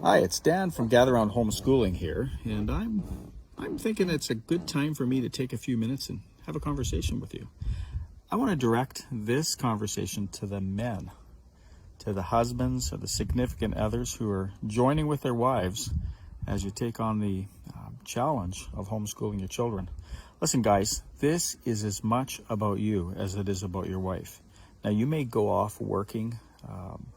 Hi, it's Dan from Gather Round Homeschooling here, and I'm thinking it's a good time for me to take a few minutes and have a conversation with you. I want to direct this conversation to the men, to the husbands or the significant others who are joining with their wives as you take on the challenge of homeschooling your children. Listen, guys, this is as much about you as it is about your wife. Now, you may go off working,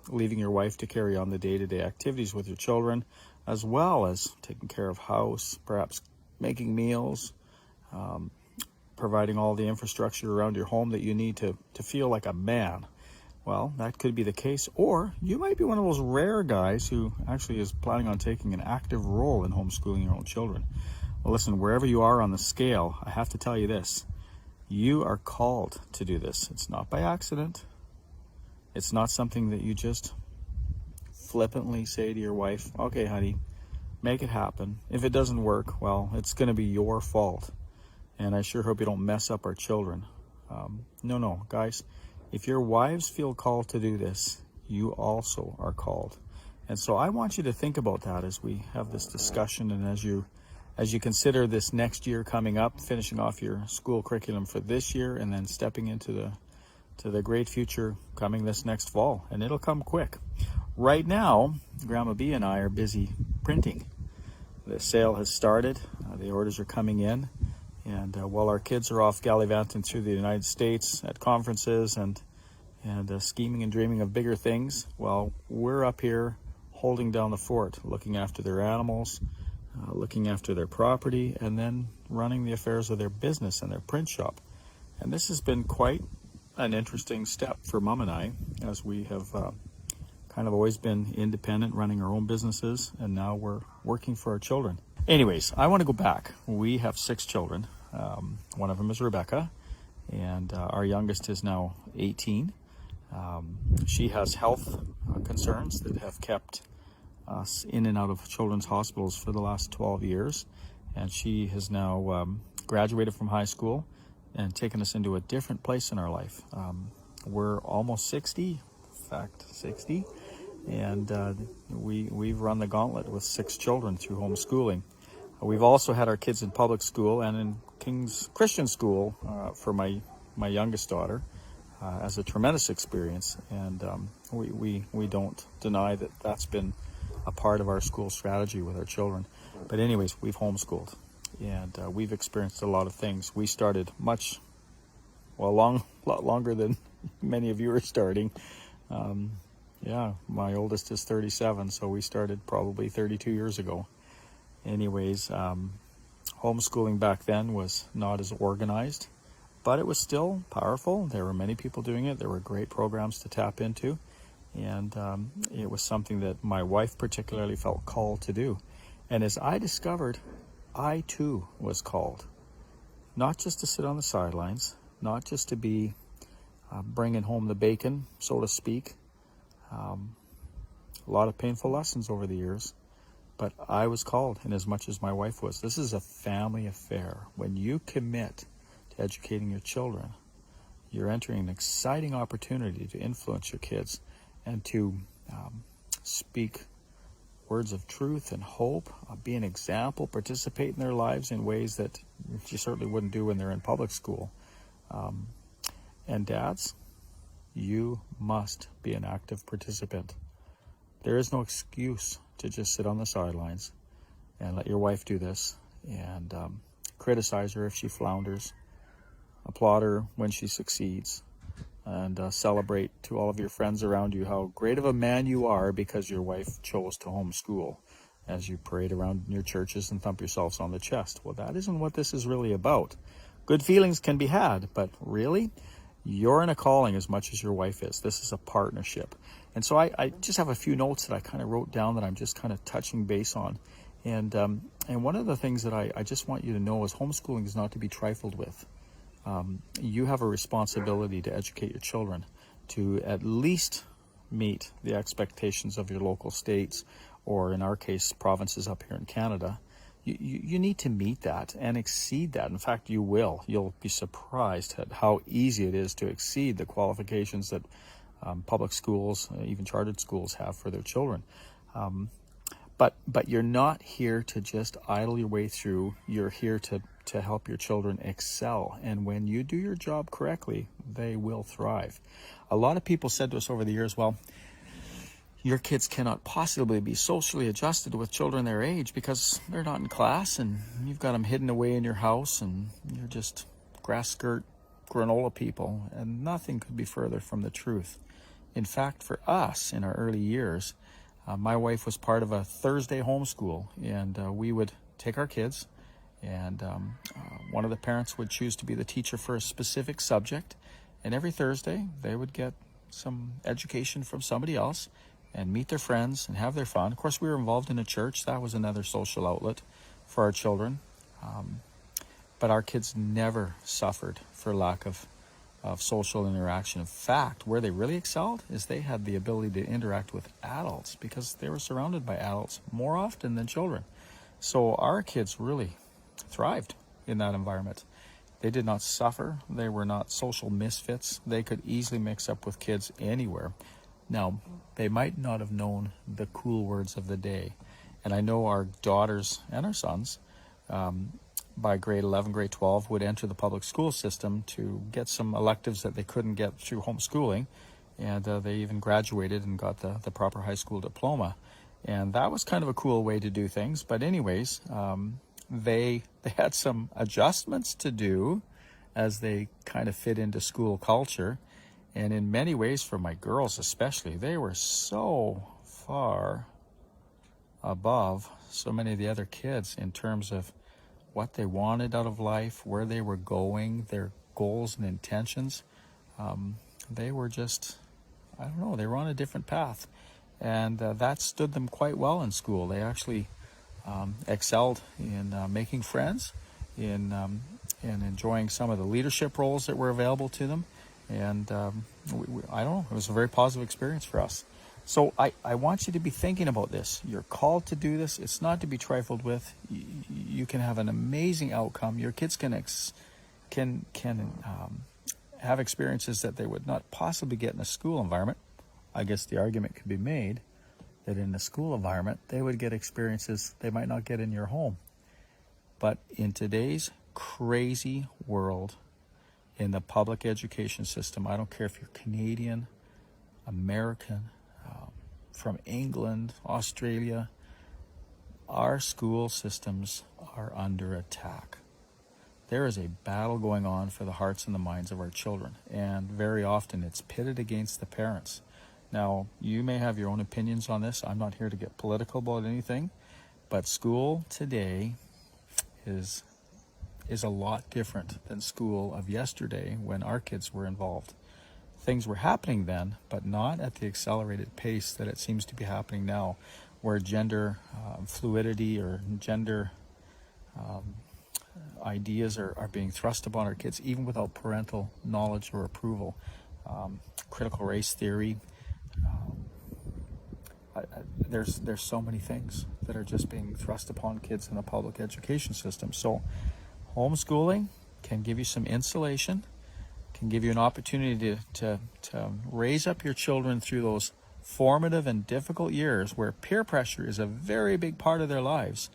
leaving your wife to carry on the day-to-day activities with your children, as well as taking care of house, perhaps making meals, providing all the infrastructure around your home that you need to feel like a man. Well, that could be the case. Or you might be one of those rare guys who actually is planning on taking an active role in homeschooling your own children. Well, listen, wherever you are on the scale, I have to tell you this. You are called to do this. It's not by accident. It's not something that you just flippantly say to your wife, okay, honey, make it happen. If it doesn't work, well, it's going to be your fault. And I sure hope you don't mess up our children. No, guys, if your wives feel called to do this, you also are called. And so I want you to think about that as we have this discussion and as you consider this next year coming up, finishing off your school curriculum for this year and then stepping into the great future coming this next fall. And it'll come quick. Right now, Grandma B and I are busy printing. The sale has started. The orders are coming in. And while our kids are off gallivanting through the United States at conferences and scheming and dreaming of bigger things, well, we're up here holding down the fort, looking after their animals, looking after their property, and then running the affairs of their business and their print shop. And this has been quite an interesting step for Mom and I, as we have kind of always been independent, running our own businesses, and now we're working for our children. Anyways, I want to go back. We have 6 children. One of them is Rebecca, and our youngest is now 18. She has health concerns that have kept us in and out of children's hospitals for the last 12 years, and she has now graduated from high school and taken us into a different place in our life. We're almost 60, and we've run the gauntlet with 6 children through homeschooling. We've also had our kids in public school and in King's Christian school for my youngest daughter as a tremendous experience, and we don't deny that that's been a part of our school strategy with our children. But anyways, we've homeschooled, and we've experienced a lot of things. We started a lot longer than many of you are starting. My oldest is 37, so we started probably 32 years ago. Anyways, homeschooling back then was not as organized, but it was still powerful. There were many people doing it. There were great programs to tap into, and it was something that my wife particularly felt called to do. And as I discovered, I too was called, not just to sit on the sidelines, not just to be bringing home the bacon, so to speak. A lot of painful lessons over the years, but I was called, and as much as my wife was. This is a family affair. When you commit to educating your children, you're entering an exciting opportunity to influence your kids and to speak words of truth and hope, be an example, participate in their lives in ways that you certainly wouldn't do when they're in public school. And dads, you must be an active participant. There is no excuse to just sit on the sidelines and let your wife do this and criticize her if she flounders, applaud her when she succeeds, and celebrate to all of your friends around you how great of a man you are because your wife chose to homeschool, as you parade around in your churches and thump yourselves on the chest. Well, that isn't what this is really about. Good feelings can be had, but really, you're in a calling as much as your wife is. This is a partnership. And so I just have a few notes that I kind of wrote down that I'm just kind of touching base on. And one of the things that I just want you to know is homeschooling is not to be trifled with. You have a responsibility to educate your children, to at least meet the expectations of your local states, or in our case, provinces up here in Canada. You need to meet that and exceed that. In fact, you will. You'll be surprised at how easy it is to exceed the qualifications that public schools, even chartered schools, have for their children. But you're not here to just idle your way through. You're here to help your children excel. And when you do your job correctly, they will thrive. A lot of people said to us over the years, well, your kids cannot possibly be socially adjusted with children their age because they're not in class and you've got them hidden away in your house and you're just grass skirt granola people. And nothing could be further from the truth. In fact, for us in our early years, my wife was part of a Thursday homeschool, and we would take our kids, and one of the parents would choose to be the teacher for a specific subject, and every Thursday they would get some education from somebody else and meet their friends and have their fun. Of course, we were involved in a church. That was another social outlet for our children, but our kids never suffered for lack of social interaction. In fact, where they really excelled is they had the ability to interact with adults because they were surrounded by adults more often than children. So our kids really thrived in that environment. They did not suffer. They were not social misfits. They could easily mix up with kids anywhere. Now, they might not have known the cool words of the day. And I know our daughters and our sons, by grade 11, grade 12, would enter the public school system to get some electives that they couldn't get through homeschooling. And they even graduated and got the proper high school diploma. And that was kind of a cool way to do things. But anyways, they had some adjustments to do as they kind of fit into school culture. And in many ways, for my girls especially, they were so far above so many of the other kids in terms of what they wanted out of life, where they were going, their goals and intentions. They were just, I don't know, they were on a different path. And that stood them quite well in school. They actually excelled in making friends, in enjoying some of the leadership roles that were available to them. And I don't know, it was a very positive experience for us. So I want you to be thinking about this. You're called to do this. It's not to be trifled with. You can have an amazing outcome. Your kids can have experiences that they would not possibly get in a school environment. I guess the argument could be made that in a school environment, they would get experiences they might not get in your home. But in today's crazy world, in the public education system, I don't care if you're Canadian, American, from England, Australia, our school systems are under attack. There is a battle going on for the hearts and the minds of our children, and very often it's pitted against the parents. Now, you may have your own opinions on this. I'm not here to get political about anything, but school today is a lot different than school of yesterday when our kids were involved. Things were happening then, but not at the accelerated pace that it seems to be happening now, where gender fluidity or gender ideas are being thrust upon our kids, even without parental knowledge or approval. Critical race theory. There's so many things that are just being thrust upon kids in the public education system. So homeschooling can give you some insulation, can give you an opportunity to raise up your children through those formative and difficult years where peer pressure is a very big part of their lives.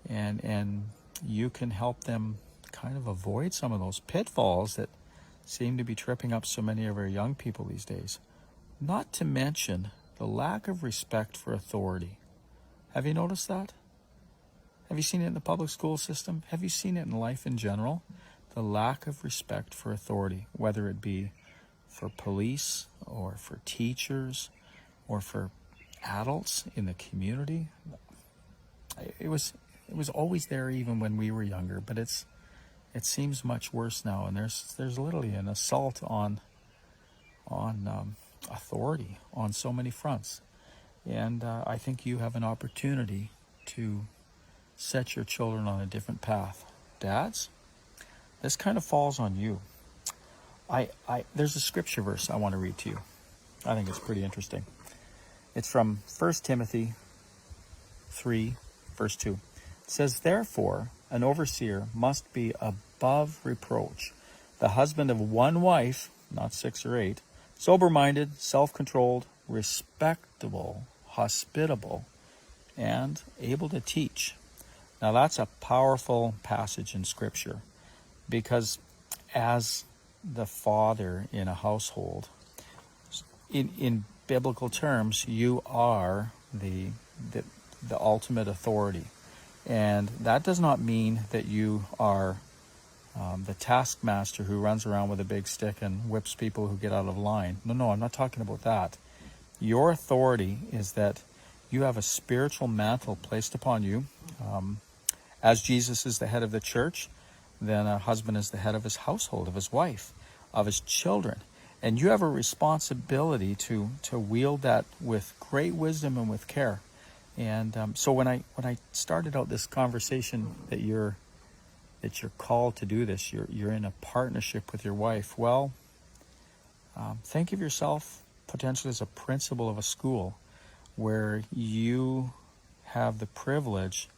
And you can help them kind of avoid some of those pitfalls that seem to be tripping up so many of our young people these days. Not to mention the lack of respect for authority. Have you noticed that? Have you seen it in the public school system? Have you seen it in life in general? The lack of respect for authority, whether it be for police or for teachers or for adults in the community. It was always there even when we were younger, but it seems much worse now, and there's literally an assault on authority on so many fronts. And I think you have an opportunity to set your children on a different path. Dads, this kind of falls on you. There's a scripture verse I want to read to you. I think it's pretty interesting. It's from 1 Timothy 3, verse 2. It says, "Therefore, an overseer must be above reproach, the husband of one wife, not 6 or 8, sober-minded, self-controlled, respectable, hospitable, and able to teach. Now that's a powerful passage in Scripture, because as the father in a household, in biblical terms, you are the ultimate authority. And that does not mean that you are the taskmaster who runs around with a big stick and whips people who get out of line. No, I'm not talking about that. Your authority is that you have a spiritual mantle placed upon you. As Jesus is the head of the church, then a husband is the head of his household, of his wife, of his children. And you have a responsibility to wield that with great wisdom and with care. And so when I started out this conversation that you're called to do this, you're in a partnership with your wife. Well, think of yourself potentially as a principal of a school where you have the privilege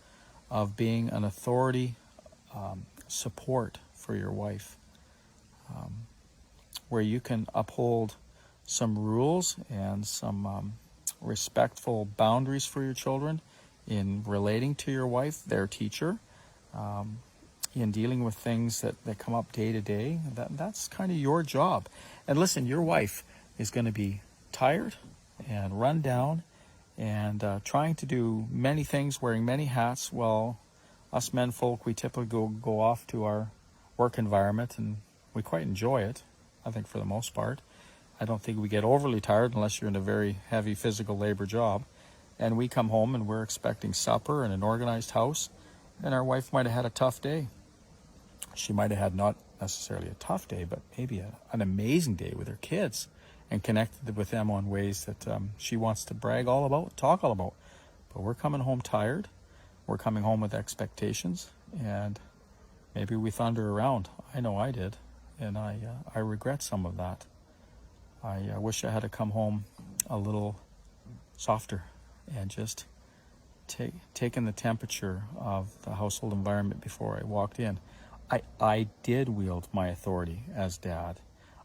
of being an authority support for your wife, where you can uphold some rules and some respectful boundaries for your children in relating to your wife, their teacher, in dealing with things that come up day to day. That's kind of your job. And listen, your wife is going to be tired and run down and trying to do many things, wearing many hats. Well, us men folk, we typically go off to our work environment and we quite enjoy it, I think, for the most part. I don't think we get overly tired unless you're in a very heavy physical labor job. And we come home and we're expecting supper and an organized house, and our wife might have had a tough day. She might have had not necessarily a tough day, but maybe an amazing day with her kids, and connected with them on ways that she wants to brag all about, talk all about. But we're coming home tired. We're coming home with expectations, and maybe we thunder around. I know I did, and I regret some of that. I wish I had to come home a little softer and just taken the temperature of the household environment before I walked in. I did wield my authority as dad.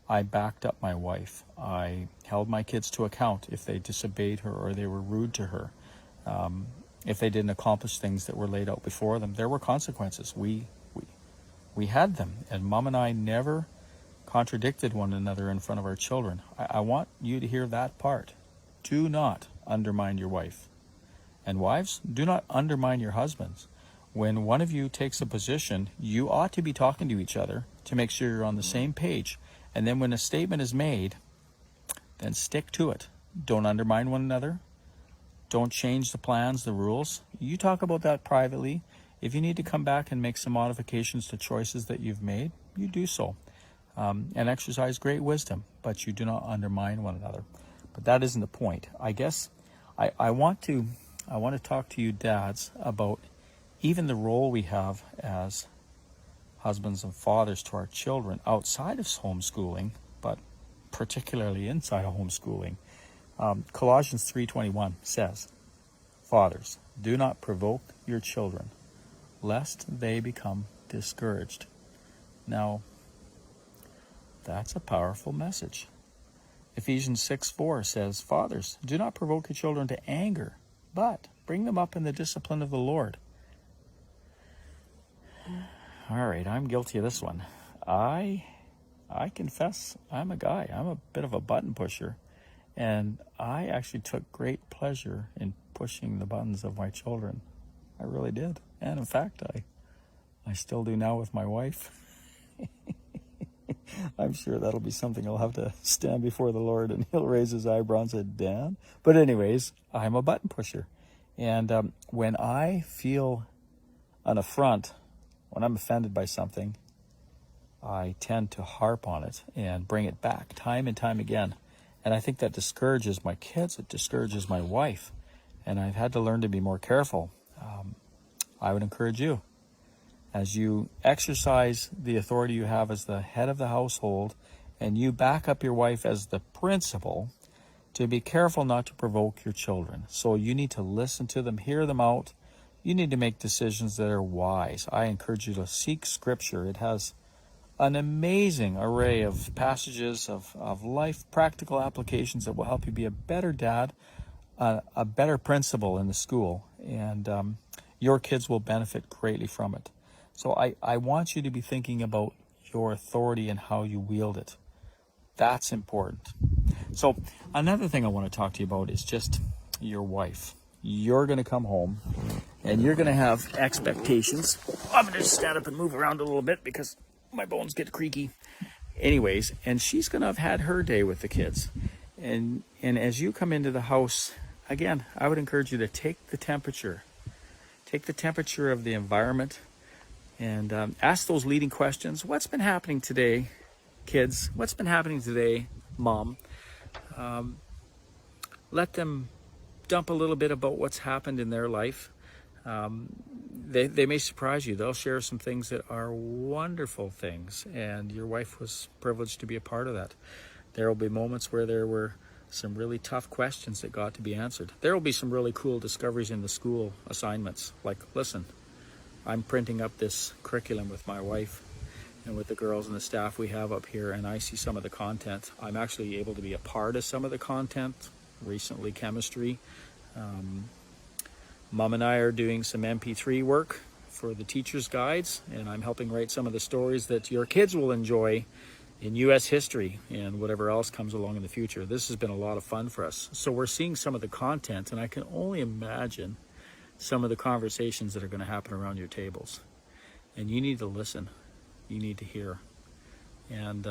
I backed up my wife. I held my kids to account if they disobeyed her or they were rude to her. If they didn't accomplish things that were laid out before them, there were consequences. We had them, and Mom and I never contradicted one another in front of our children. I want you to hear that part. Do not undermine your wife. And wives, do not undermine your husbands. When one of you takes a position, you ought to be talking to each other to make sure you're on the same page. And then when a statement is made, then stick to it. Don't undermine one another. Don't change the plans, the rules. You talk about that privately. If you need to come back and make some modifications to choices that you've made, you do so. And exercise great wisdom, but you do not undermine one another. But that isn't the point. I guess I want to talk to you dads about even the role we have as husbands and fathers to our children outside of homeschooling, but particularly inside of homeschooling. Colossians 3:21 says, "Fathers, do not provoke your children, lest they become discouraged." Now, that's a powerful message. Ephesians 6:4 says, "Fathers, do not provoke your children to anger, but bring them up in the discipline of the Lord." All right, I'm guilty of this one. I confess I'm a guy. I'm a bit of a button pusher. And I actually took great pleasure in pushing the buttons of my children. I really did. And in fact, I still do now with my wife. I'm sure that'll be something I'll have to stand before the Lord and he'll raise his eyebrow and say, "Dan." But anyways, I'm a button pusher. And when I feel an affront, when I'm offended by something, I tend to harp on it and bring it back time and time again. And I think that discourages my kids. It discourages my wife. And I've had to learn to be more careful. I would encourage you, as you exercise the authority you have as the head of the household, and you back up your wife as the principal, to be careful not to provoke your children. So you need to listen to them, hear them out. You need to make decisions that are wise. I encourage you to seek Scripture. It has an amazing array of passages of life, practical applications that will help you be a better dad, a better principal in the school, and your kids will benefit greatly from it. So I want you to be thinking about your authority and how you wield it. That's important. So another thing I want to talk to you about is just your wife. You're going to come home and you're going to have expectations. I'm going to just stand up and move around a little bit because my bones get creaky. Anyways, and she's going to have had her day with the kids. And as you come into the house, again, I would encourage you to take the temperature. Take the temperature of the environment and ask those leading questions. What's been happening today, kids? What's been happening today, Mom? Let them dump a little bit about what's happened in their life. They may surprise you. They'll share some things that are wonderful things, and your wife was privileged to be a part of that. There will be moments where there were some really tough questions that got to be answered. There will be some really cool discoveries in the school assignments. Like, listen, I'm printing up this curriculum with my wife and with the girls and the staff we have up here, and I see some of the content. I'm actually able to be a part of some of the content. Recently, chemistry. Mom and I are doing some MP3 work for the teacher's guides, and I'm helping write some of the stories that your kids will enjoy in U.S. history and whatever else comes along in the future. This has been a lot of fun for us. So we're seeing some of the content, and I can only imagine some of the conversations that are going to happen around your tables. And you need to listen. You need to hear. And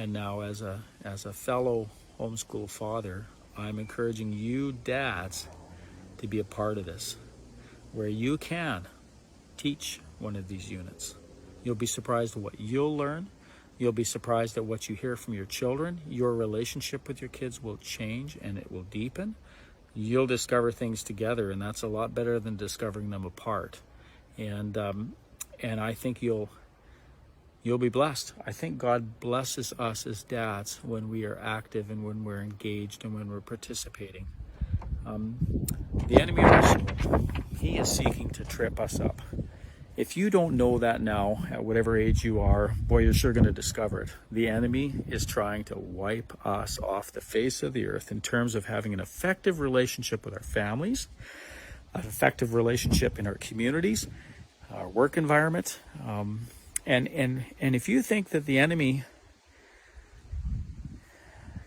now, as a fellow homeschool father, I'm encouraging you dads to be a part of this, where you can teach one of these units. You'll be surprised at what you'll learn. You'll be surprised at what you hear from your children. Your relationship with your kids will change and it will deepen. You'll discover things together, and that's a lot better than discovering them apart. And I think you'll be blessed. I think God blesses us as dads when we are active and when we're engaged and when we're participating. The enemy of our soul, he is seeking to trip us up. If you don't know that now, at whatever age you are, boy, you're sure going to discover it. The enemy is trying to wipe us off the face of the earth in terms of having an effective relationship with our families, an effective relationship in our communities, our work environment. And if you think that the enemy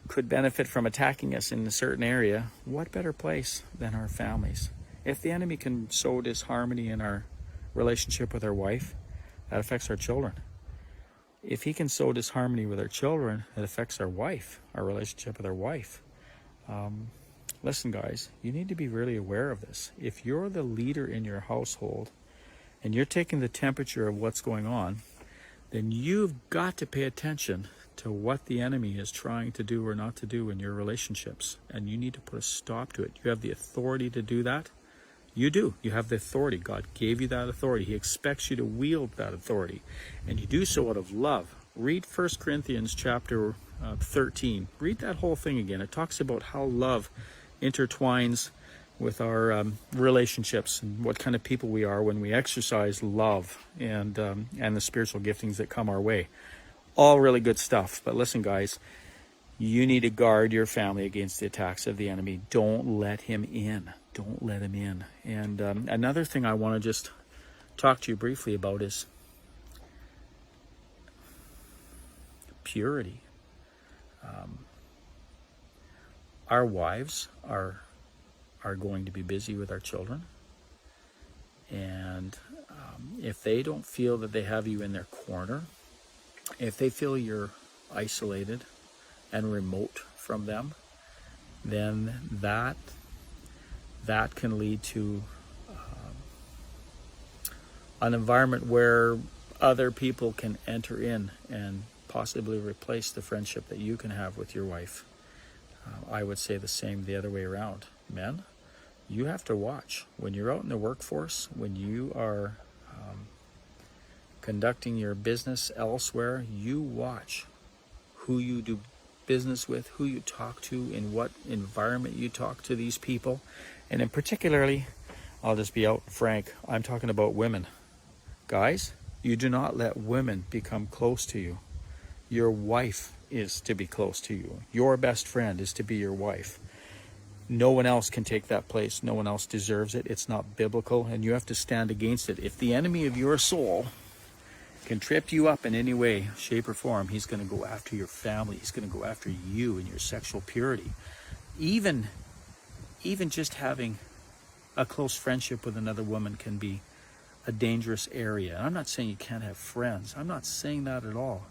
could benefit from attacking us in a certain area, what better place than our families? If the enemy can sow disharmony in our relationship with our wife, that affects our children. If he can sow disharmony with our children, that affects our wife, our relationship with our wife. Listen, guys, you need to be really aware of this. If you're the leader in your household and you're taking the temperature of what's going on, then you've got to pay attention to what the enemy is trying to do or not to do in your relationships. And you need to put a stop to it. You have the authority to do that. You do. You have the authority. God gave you that authority. He expects you to wield that authority. And you do so out of love. Read 1 Corinthians chapter 13. Read that whole thing again. It talks about how love intertwines with our relationships and what kind of people we are when we exercise love and the spiritual giftings that come our way. All really good stuff. But listen, guys, you need to guard your family against the attacks of the enemy. Don't let him in. Don't let him in. And another thing I want to just talk to you briefly about is purity. Our wives are going to be busy with our children, and if they don't feel that they have you in their corner, if they feel you're isolated and remote from them, then that can lead to an environment where other people can enter in and possibly replace the friendship that you can have with your wife. I would say the same the other way around. Men, you have to watch. When you're out in the workforce, when you are conducting your business elsewhere, you watch who you do business with, who you talk to, in what environment you talk to these people. And in particularly, I'll just be out frank, I'm talking about women. Guys, you do not let women become close to you. Your wife is to be close to you. Your best friend is to be your wife. No one else can take that place. No one else deserves it. It's not biblical, and you have to stand against it. If the enemy of your soul can trip you up in any way, shape, or form, he's going to go after your family. He's going to go after you and your sexual purity. Even just having a close friendship with another woman can be a dangerous area. I'm not saying you can't have friends. I'm not saying that at all.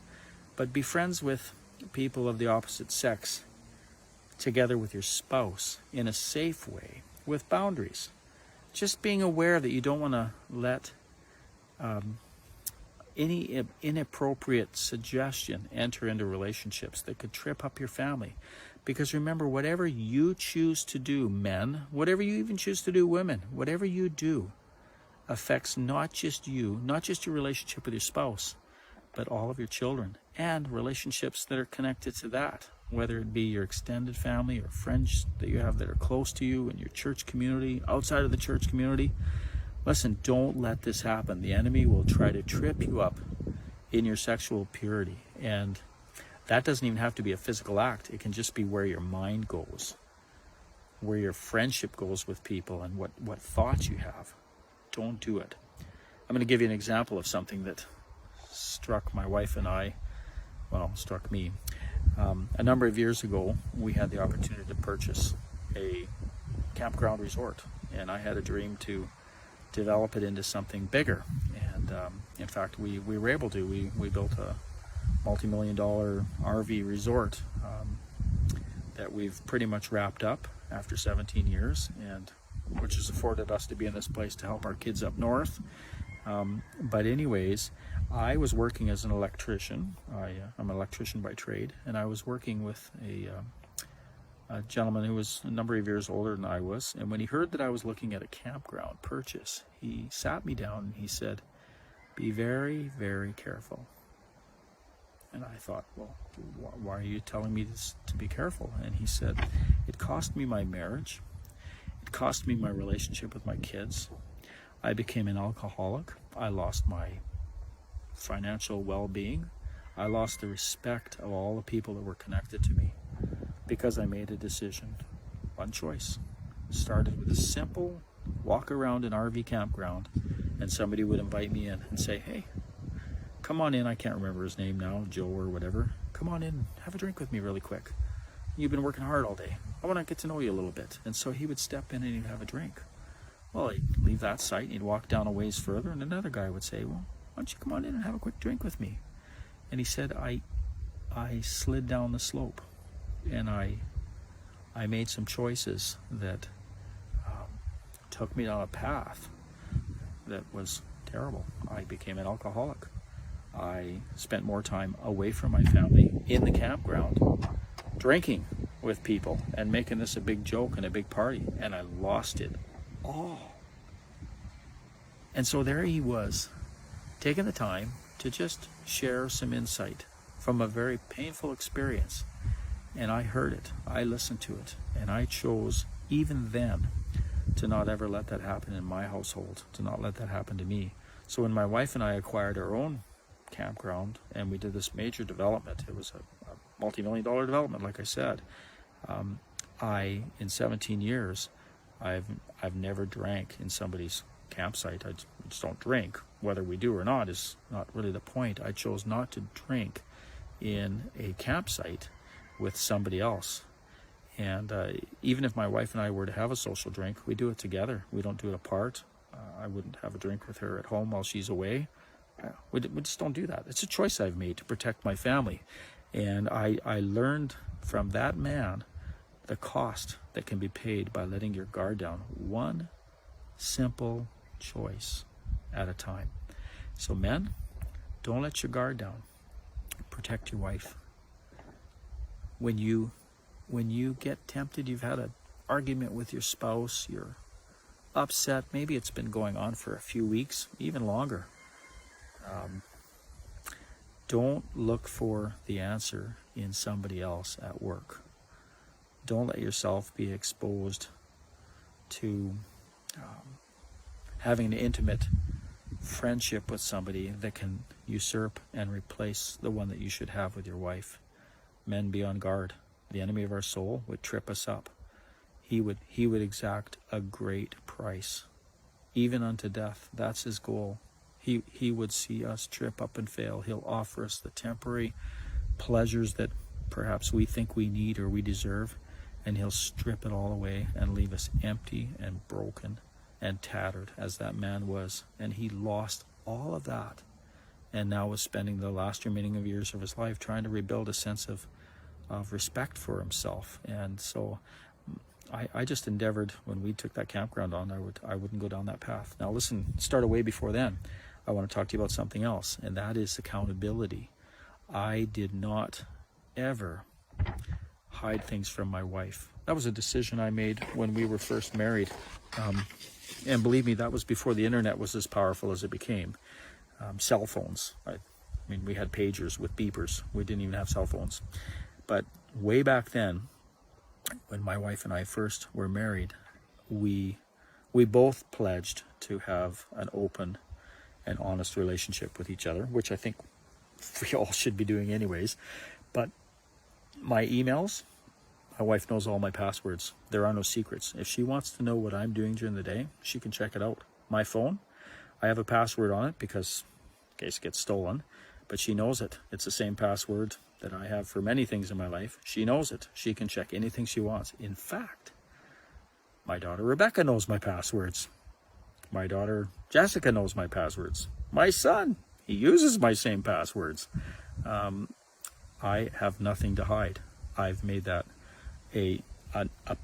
But be friends with people of the opposite sex together with your spouse in a safe way with boundaries. Just being aware that you don't want to let any inappropriate suggestion enter into relationships that could trip up your family. Because remember, whatever you choose to do, men, whatever you even choose to do, women, whatever you do affects not just you, not just your relationship with your spouse, but all of your children and relationships that are connected to that, whether it be your extended family or friends that you have that are close to you in your church community, outside of the church community. Listen, don't let this happen. The enemy will try to trip you up in your sexual purity. And that doesn't even have to be a physical act. It can just be where your mind goes, where your friendship goes with people, and what thoughts you have. Don't do it. I'm going to give you an example of something that struck my wife and I, struck me. A number of years ago, we had the opportunity to purchase a campground resort, and I had a dream to develop it into something bigger. And in fact, we were able to. We built a multi-million-dollar RV resort that we've pretty much wrapped up after 17 years, and which has afforded us to be in this place to help our kids up north. But anyways, I was working as an electrician. I'm an electrician by trade, and I was working with a gentleman who was a number of years older than I was. And when he heard that I was looking at a campground purchase, he sat me down and he said, "Be very, very careful." And I thought, well, why are you telling me this to be careful? And he said, "It cost me my marriage. It cost me my relationship with my kids. I became an alcoholic. I lost my financial well-being. I lost the respect of all the people that were connected to me because I made a decision, one choice. Started with a simple walk around an RV campground, and somebody would invite me in and say, 'Hey, come on in.' I can't remember his name now, Joe or whatever. 'Come on in, have a drink with me really quick. You've been working hard all day. I want to get to know you a little bit.' And so he would step in and he'd have a drink. Well, he'd leave that site and he'd walk down a ways further, and another guy would say, 'Well, why don't you come on in and have a quick drink with me?' And he said, I slid down the slope, and I made some choices that took me down a path that was terrible. I became an alcoholic. I spent more time away from my family in the campground, drinking with people and making this a big joke and a big party, and I lost it all. And so there he was, taking the time to just share some insight from a very painful experience. And I heard it, I listened to it, and I chose even then to not ever let that happen in my household, to not let that happen to me. So when my wife and I acquired our own campground and we did this major development, it was a multi-million-dollar development, like I said, in 17 years, I've never drank in somebody's campsite. I just don't drink. Whether we do or not is not really the point. I chose not to drink in a campsite with somebody else. And even if my wife and I were to have a social drink, we do it together. We don't do it apart. I wouldn't have a drink with her at home while she's away. We just don't do that. It's a choice I've made to protect my family. And I learned from that man the cost that can be paid by letting your guard down. One simple choice at a time. So men, don't let your guard down. Protect your wife. When you get tempted, you've had an argument with your spouse, you're upset, maybe it's been going on for a few weeks, even longer. Don't look for the answer in somebody else at work. Don't let yourself be exposed to having an intimate friendship with somebody that can usurp and replace the one that you should have with your wife. Men, be on guard. The enemy of our soul would trip us up. he would exact a great price, even unto death. That's his goal. He would see us trip up and fail. He'll offer us the temporary pleasures that perhaps we think we need or we deserve, and he'll strip it all away and leave us empty and broken and tattered, as that man was. And he lost all of that, and now was spending the last remaining of years of his life trying to rebuild a sense of respect for himself. And so I just endeavored, when we took that campground on, I wouldn't go down that path. Now listen, start away before then. I want to talk to you about something else, and that is accountability. I did not ever hide things from my wife. That was a decision I made when we were first married. And believe me, that was before the internet was as powerful as it became. Cell phones. I mean, we had pagers with beepers. We didn't even have cell phones. But way back then, when my wife and I first were married, we both pledged to have an open and honest relationship with each other, which I think we all should be doing anyways. But my emails, my wife knows all my passwords. There are no secrets. If she wants to know what I'm doing during the day, she can check it out. My phone, I have a password on it because in case it gets stolen, but she knows it. It's the same password that I have for many things in my life. She knows it. She can check anything she wants. In fact, my daughter Rebecca knows my passwords. My daughter Jessica knows my passwords. My son, he uses my same passwords. I have nothing to hide. I've made that a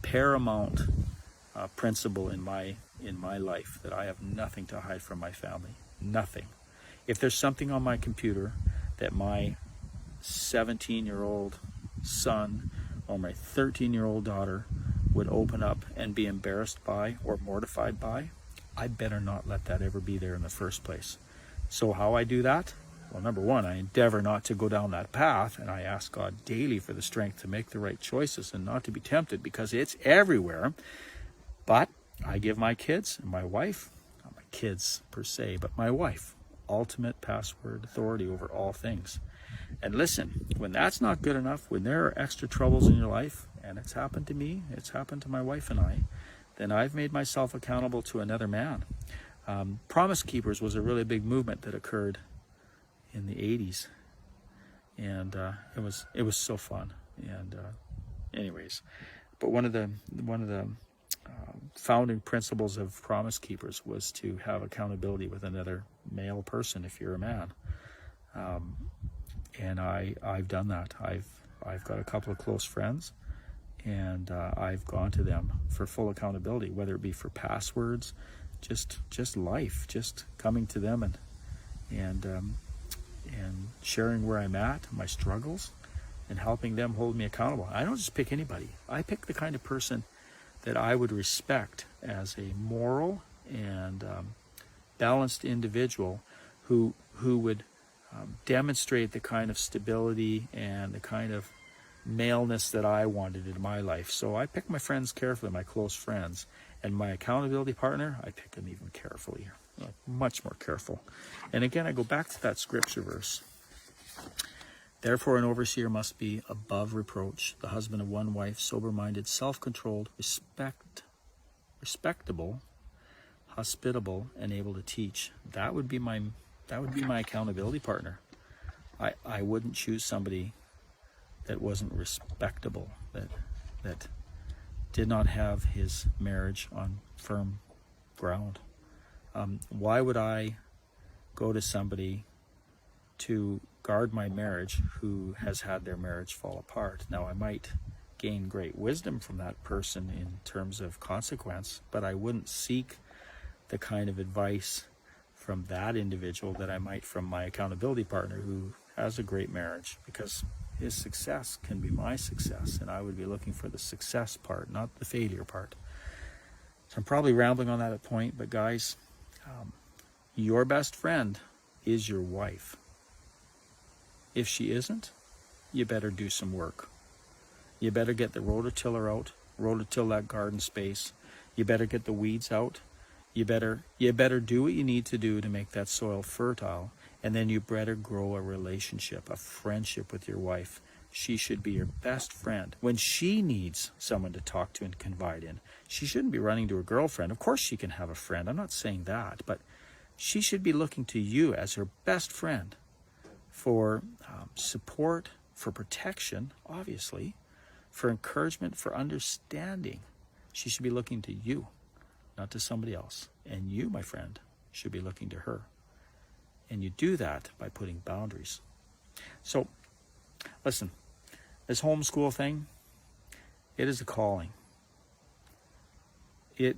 paramount principle in my life, that I have nothing to hide from my family. Nothing. If there's something on my computer that my 17-year-old son or my 13-year-old daughter would open up and be embarrassed by or mortified by, I better not let that ever be there in the first place. So how I do that? Well, number one, I endeavor not to go down that path, and I ask God daily for the strength to make the right choices and not to be tempted, because it's everywhere. But I give my kids and my wife, not my kids per se, but my wife, ultimate password authority over all things. And listen, when that's not good enough, when there are extra troubles in your life, and it's happened to me, it's happened to my wife and I, then I've made myself accountable to another man. Promise Keepers was a really big movement that occurred in the 80s, and it was so fun. And anyways, but one of the founding principles of Promise Keepers was to have accountability with another male person if you're a man. And I've done that. I've got a couple of close friends, and I've gone to them for full accountability, whether it be for passwords, just life, just coming to them and sharing where I'm at, my struggles, and helping them hold me accountable. I don't just pick anybody. I pick the kind of person that I would respect as a moral and balanced individual who would demonstrate the kind of stability and the kind of maleness that I wanted in my life. So I pick my friends carefully, my close friends, and my accountability partner, I pick them even carefully, much more careful. And again, I go back to that scripture verse. Therefore, an overseer must be above reproach, the husband of one wife, sober-minded, self-controlled, respectable, hospitable, and able to teach. That would be my accountability partner. I wouldn't choose somebody that wasn't respectable, that did not have his marriage on firm ground. Why would I go to somebody to guard my marriage who has had their marriage fall apart? Now, I might gain great wisdom from that person in terms of consequence, but I wouldn't seek the kind of advice from that individual that I might from my accountability partner who has a great marriage, because his success can be my success, and I would be looking for the success part, not the failure part. So I'm probably rambling on that point, but guys, your best friend is your wife. If she isn't, you better do some work. You better get the rototiller out, rototill that garden space. You better get the weeds out. You better do what you need to do to make that soil fertile, and then you better grow a relationship, a friendship with your wife, She should be your best friend. When she needs someone to talk to and confide in, she shouldn't be running to her girlfriend. Of course she can have a friend. I'm not saying that, but she should be looking to you as her best friend for support, for protection, obviously, for encouragement, for understanding. She should be looking to you, not to somebody else. And you, my friend, should be looking to her. And you do that by putting boundaries. So, listen, this homeschool thing, it is a calling. It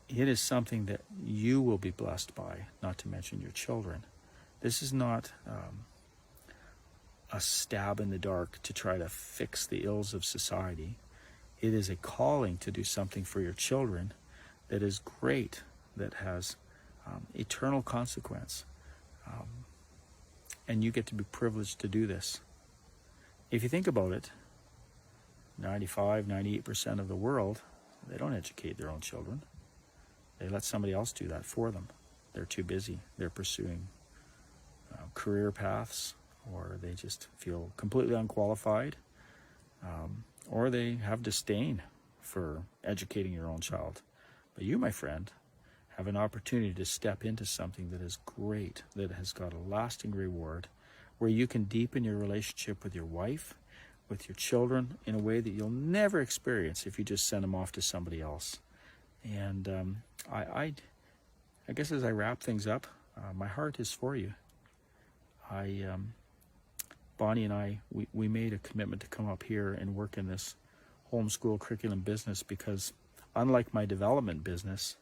is something that you will be blessed by, not to mention your children. This is not a stab in the dark to try to fix the ills of society. It is a calling to do something for your children that is great, that has eternal consequence. And you get to be privileged to do this. If you think about it, 98% of the world, they don't educate their own children. They let somebody else do that for them. They're too busy. They're pursuing career paths, or they just feel completely unqualified, or they have disdain for educating your own child. But you, my friend, have an opportunity to step into something that is great, that has got a lasting reward, where you can deepen your relationship with your wife, with your children, in a way that you'll never experience if you just send them off to somebody else. And I guess as I wrap things up, my heart is for you. Bonnie and I, we made a commitment to come up here and work in this homeschool curriculum business because, unlike my development business,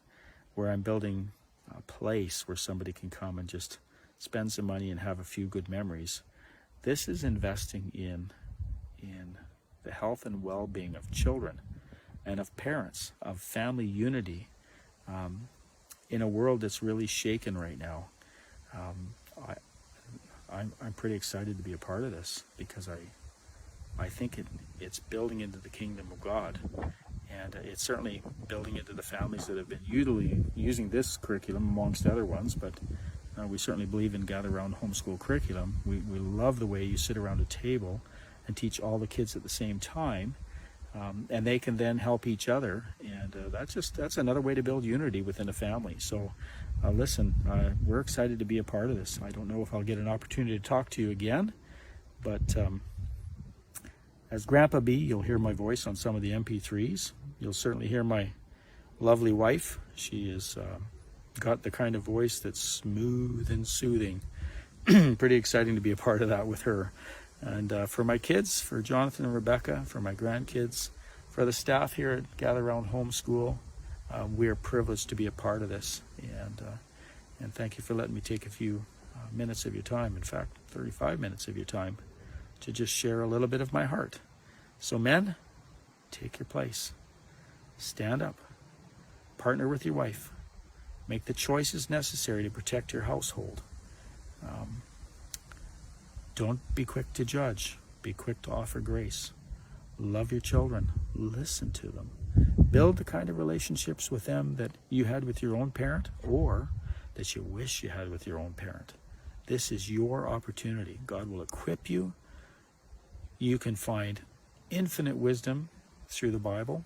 where I'm building a place where somebody can come and just spend some money and have a few good memories, this is investing in the health and well-being of children and of parents, of family unity, in a world that's really shaken right now. I'm pretty excited to be a part of this because I think it's building into the kingdom of God, and it's certainly building into the families that have been usually using this curriculum amongst other ones, but we certainly believe in Gather Around Homeschool curriculum. We love the way you sit around a table and teach all the kids at the same time, and they can then help each other, and that's another way to build unity within a family. So listen, we're excited to be a part of this. I don't know if I'll get an opportunity to talk to you again, but as Grandpa B, you'll hear my voice on some of the MP3s. You'll certainly hear my lovely wife. She has got the kind of voice that's smooth and soothing. Pretty exciting to be a part of that with her. And for my kids, for Jonathan and Rebecca, for my grandkids, for the staff here at Gather Around Homeschool, we are privileged to be a part of this. And thank you for letting me take a few minutes of your time, in fact, 35 minutes of your time, to just share a little bit of my heart. So men, take your place. Stand up. Partner with your wife. Make the choices necessary to protect your household. Don't be quick to judge. Be quick to offer grace. Love your children. Listen to them. Build the kind of relationships with them that you had with your own parent, or that you wish you had with your own parent. This is your opportunity. God will equip you. You can find infinite wisdom through the Bible.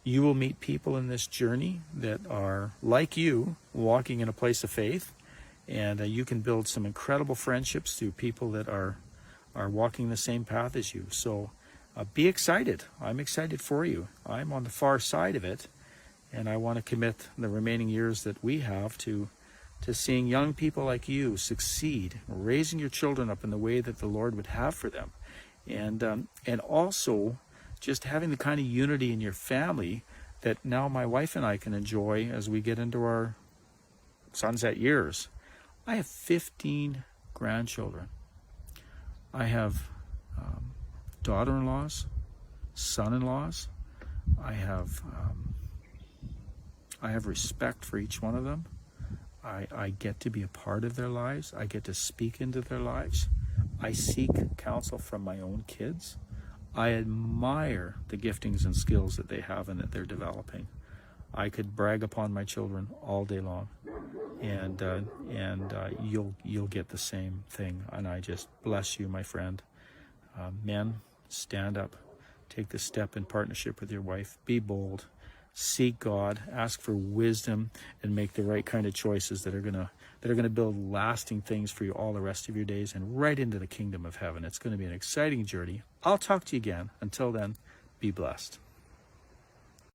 You will meet people in this journey that are like you, walking in a place of faith. And you can build some incredible friendships through people that are walking the same path as you. So be excited. I'm excited for you. I'm on the far side of it, and I want to commit the remaining years that we have to seeing young people like you succeed, raising your children up in the way that the Lord would have for them, and also just having the kind of unity in your family that now my wife and I can enjoy as we get into our sunset years. I have 15 grandchildren. I have daughter-in-laws, son-in-laws. I have respect for each one of them. I get to be a part of their lives. I get to speak into their lives. I seek counsel from my own kids. I admire the giftings and skills that they have and that they're developing. I could brag upon my children all day long, and you'll get the same thing. And I just bless you, my friend. Men, stand up, take the step in partnership with your wife, be bold, seek God, ask for wisdom, and make the right kind of choices that are gonna build lasting things for you all the rest of your days and right into the kingdom of heaven. It's going to be an exciting journey. I'll talk to you again. Until then, be blessed.